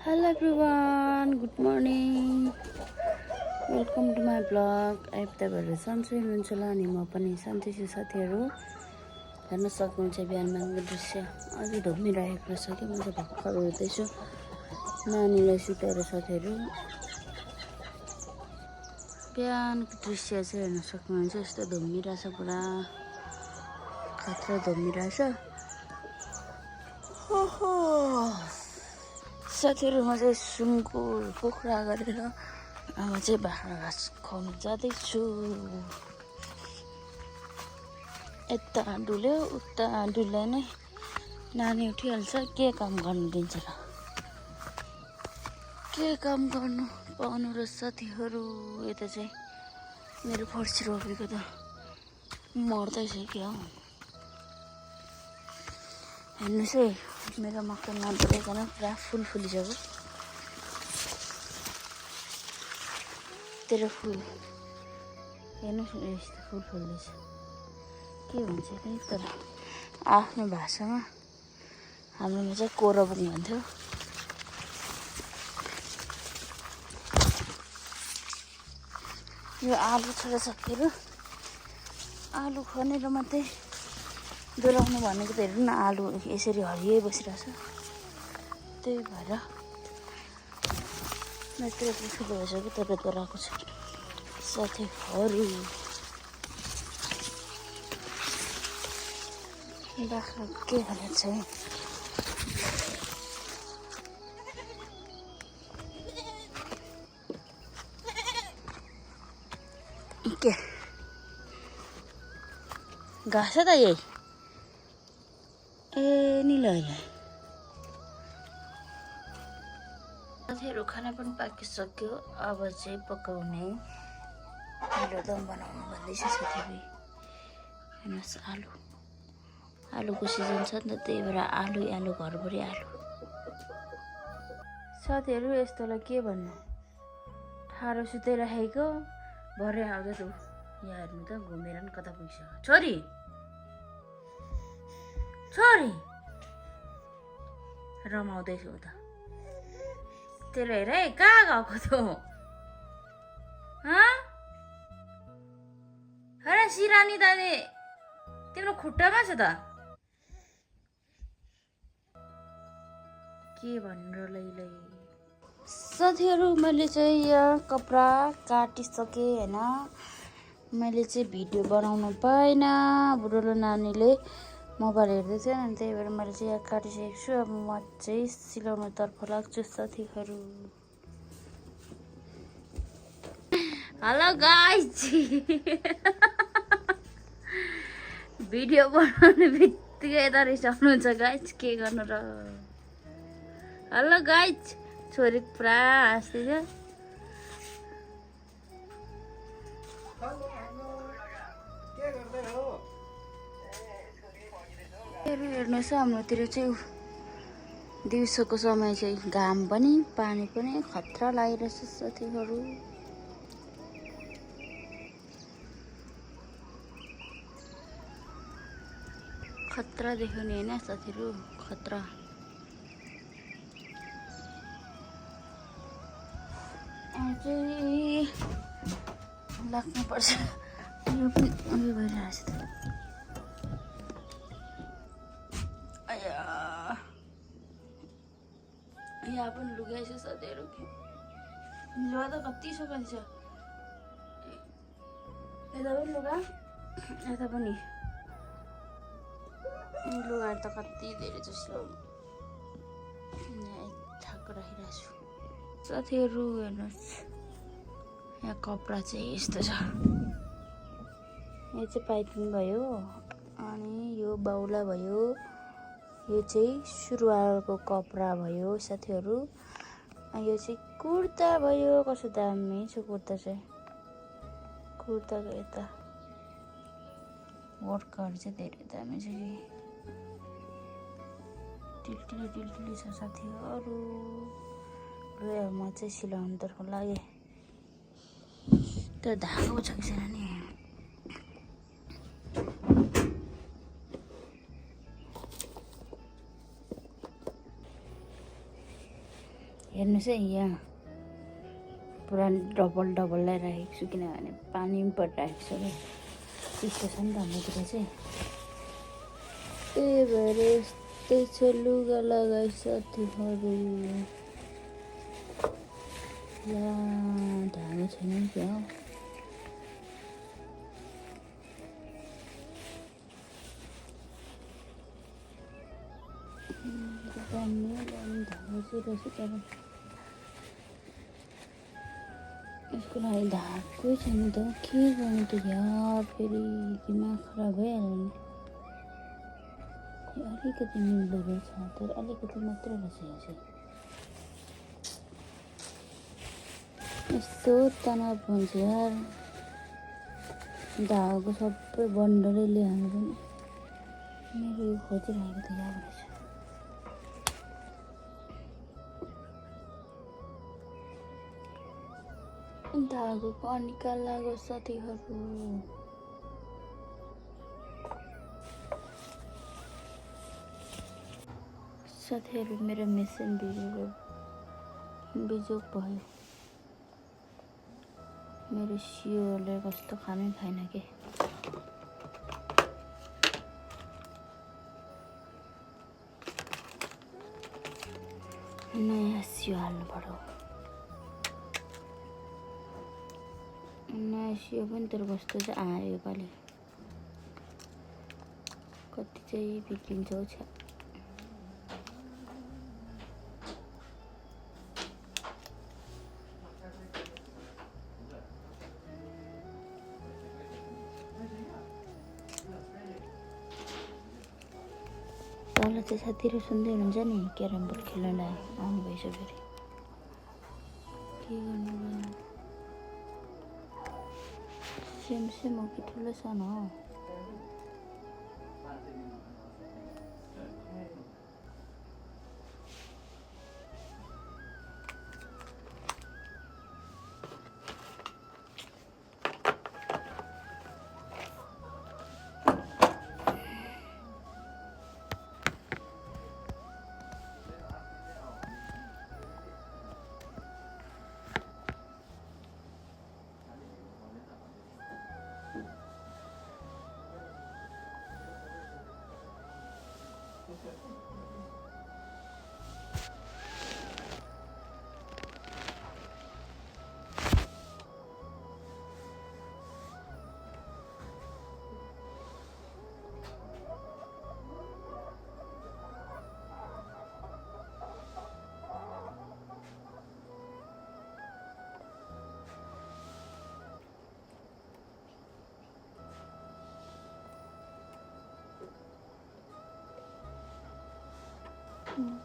Hello everyone, good morning. Welcome to my vlog. I have तपाईँहरू सन्चै हुनुहुन्छ होला अनि म पनि सन्चै छु साथीहरू। हेर्न सक्नुहुन्छ बिहान बिहानको दृश्य अझै धुम्मिरहेको रहेछ कि म चाहिँ भर्खर उठ्दैछु नानीलाई सुताएर साथीहरू। बिहानको दृश्य चाहिँ हेर्न सक्नुहुन्छ यस्तो धुम्मिरहेछ पुरा खतरा धुम्मिरहेछ। साथीहरू म चाहिँ सुँगुर कुखुरा गरेर अब चाहिँ बाख्रा घाँस खुवाउनु जाँदैछु। यता डुल्यो उता डुल्यो नै नानी उठिहाल्छ। के काम गर्नु दिन्छ र, के काम गर्नु पाउनु र साथीहरू। यता चाहिँ मेरो फर्सी रोपेको त मर्दैछ क्या हो। हेर्नुहोस् है मेरो मकै नपरेकन पुरा फुल फुलिसक्यो। तेरो फुल हेर्नुहोस् यस्तो फुल फुल्दैछ। के भन्छ नि तर आफ्नो भाषामा हाम्रोमा चाहिँ कोरबुङ भन्थ्यो। यो आलु छ र साथीहरू, आलु खनेर मात्रै डोलाउनु भनेको त हेर्नु न, आलु यसरी हरियै बसिरहेछ। त्यही भएर मात्रै ठुलो भइसक्यो तर डोलाएको छ साथीहरू। बाख्रा के हालत छ के घाँस त यही ए निलो साथीहरू। खाना पनि पाकिसक्यो, अब चाहिँ पकाउने मिलो दम बनाउनु भन्दैछ साथीहरू। हेर्नुहोस् आलुको सिजन छ नि त, त्यही भएर आलु घरभरि आलु। साथीहरू यस्तोलाई के भन्नु, ठाडो सुताइराखेको भरे आउँदा त यहाँ हेर्नु त घुमेर नि कता पुगिसक्यो। छोरी छोरी रमाउँदैछु उता। तेरो हेर है कहाँ गएको तँ, हेर सिरानी त तिम्रो खुट्टामा छ त। के भन्नु लैलै साथीहरू, मैले चाहिँ यहाँ कपडा काटिसकेँ होइन। मैले चाहिँ भिडियो बनाउनु पाइनँ, बुढोलो नानीले मोबाइल हेर्दै थियो अनि त्यही भएर मैले चाहिँ यहाँ काटिसकेको छु। अब म चाहिँ सिलाउनुतर्फ लाग्छु साथीहरू। हेलो गाइस, भिडियो बनाउने बित्तिकै यता रिसाउनुहुन्छ गाइस, के गर्नु र। हेलो गाइस, छोरी पुरा हाँस्दैछ। हेर्नुहोस् हाम्रोतिर चाहिँ दिउँसोको समय चाहिँ घाम पनि पानी पनि खतरा लागिरहेछ साथीहरू। खतरा देख्ने होइन साथीहरू, खतरा। अझै लाग्नुपर्छ। यो पनि उयो भइरहेछ त। यहाँ पनि लुगाएछ साथीहरू। लुगा त कति सफा छ, यता पनि लुगा यता पनि लुगा त कति धेरै जस्तो यहाँ ठाक राखिरहेको छु साथीहरू। हेर्नुहोस् यहाँ कपडा चाहिँ यस्तो छ। यो चाहिँ पाइपिङ भयो अनि यो बाउला भयो, यो चाहिँ सुरुवालको कपडा भयो साथीहरू। यो चाहिँ कुर्ता भयो। कस्तो दामी छ कुर्ता चाहिँ। कुर्ताको यता वर्कहरू चाहिँ धेरै दामी छ कि टिल्टिली छ साथीहरू। र म चाहिँ सिलाउनुतर्फ लागेँ। त्यो धागो छ कि छैन नि। हेर्नुहोस् है यहाँ पुरा डबल डबल राखेको छु किनभने पानी पनि परिरहेको छ कि चिसो छ नि त हाम्रोतिर चाहिँ त्यही भएर यस्तै छ लुगा लगाइ साथीहरू ला धागो छैन क्या हो धागो चाहिँ रहेछ तर यसको लागि धागै छैन त के गर्नु त यार फेरि दिमाग खराब भइहाल्यो नि अलिकति मिल्दो रहेछ तर अलिकति मात्रै रहेछ यो चाहिँ यस्तो तनाव हुन्छ यार धागो सबै बन्डलै ल्याउनु पनि मेरो यो खोजिरहेको त याद रहेछ धागोको अनिकाल लाग्यो साथीहरू साथीहरू मेरो मेसिन बिजोग भयो मेरो सियोले कस्तो खानै खाएन के नयाँ सियो हाल्नु पर्यो नयाँ सियो पनि तर कस्तो चाहिँ आयो योपालि कति चाहिँ बिग्रिन्छ हौ छ तल चाहिँ साथीहरू सुन्दै हुनुहुन्छ नि क्यारम बोर्ड खेल्नलाई आउनुभएछ फेरि के गर्नु सेम सेम हो कि ठुलो सानो हो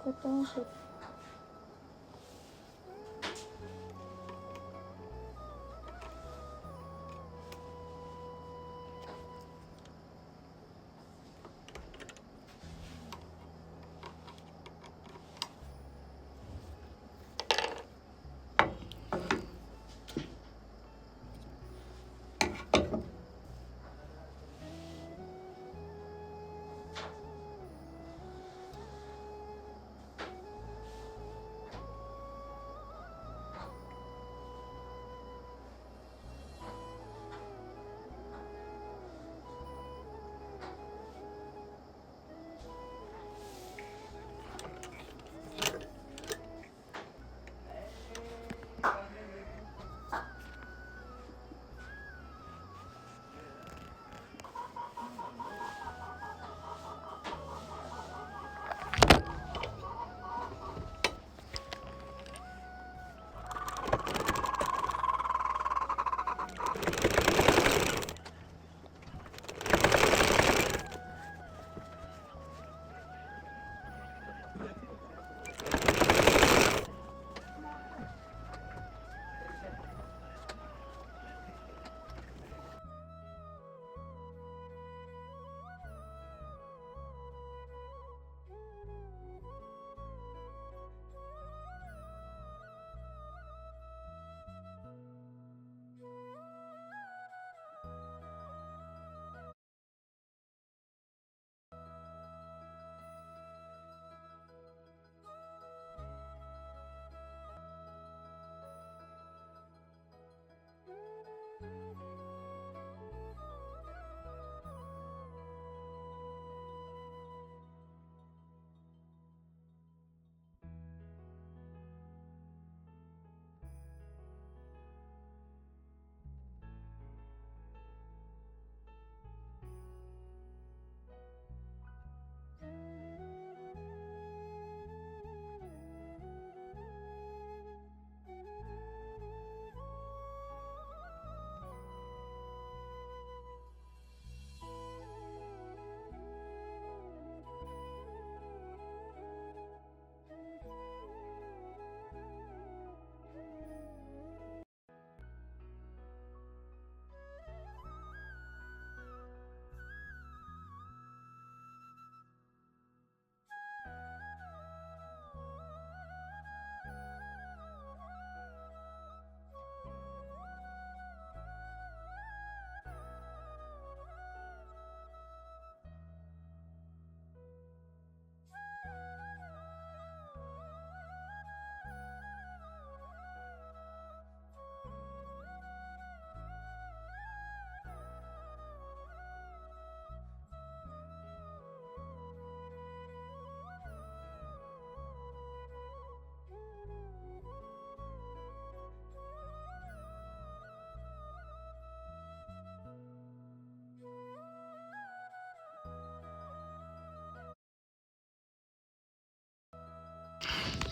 कता छ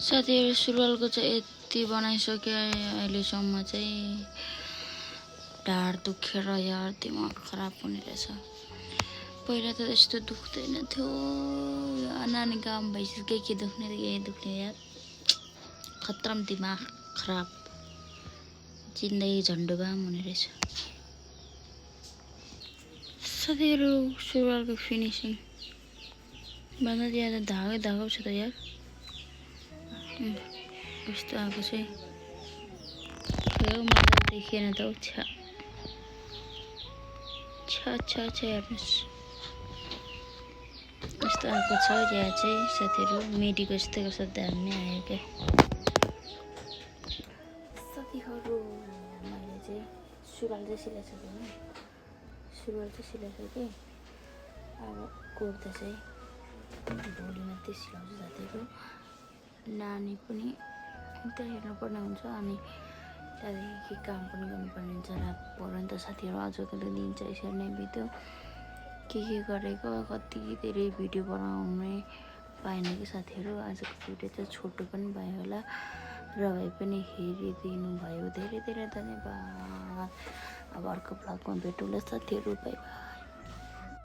साथीहरू सुरुवालको चाहिँ यति बनाइसक्यो अहिलेसम्म चाहिँ ढाड दुखेर यार दिमाग खराब हुने रहेछ। पहिला त यस्तो दुख्दैन थियो, नानी काम भइसक्यो के दुख्ने के दुख्ने यार, खतरम दिमाग खराब, जिन्दगी झन्डोबाम हुने रहेछ। साथीहरू सुरुवालको फिनिसिङ भन्दा ज्यादा धागै धागो छ त यार। यस्तो आएको चाहिँ मतलब देखिएन त हौ। छा हेर्नुहोस् यस्तो आएको छ यहाँ चाहिँ साथीहरू। मेडीको यस्तो कस्तो दामी आयो क्या साथीहरू। मैले चाहिँ सुरुवाल चाहिँ सिलाइसकेँ, सुरुवाल चाहिँ सिलाइसकेँ। अब कुर्ता चाहिँ भोलि मात्रै सिलाउँछु साथीहरू। नानी पनि त्यहाँ हेर्नुपर्ने हुन्छ अनि त्यहाँदेखि काम पनि गर्नुपर्ने हुन्छ। रात पऱ्यो नि त साथीहरू। आजको दिन चाहिँ यसरी नै बित्यो। के गरेको कति धेरै भिडियो बनाउनै पाएन कि साथीहरू। आजको भिडियो चाहिँ छोटो पनि भयो होला र भए पनि हेरिदिनु भयो धेरै धेरै धन्यवाद। अब अर्को भ्लगमा भेटौँला साथीहरू, बाई बाई।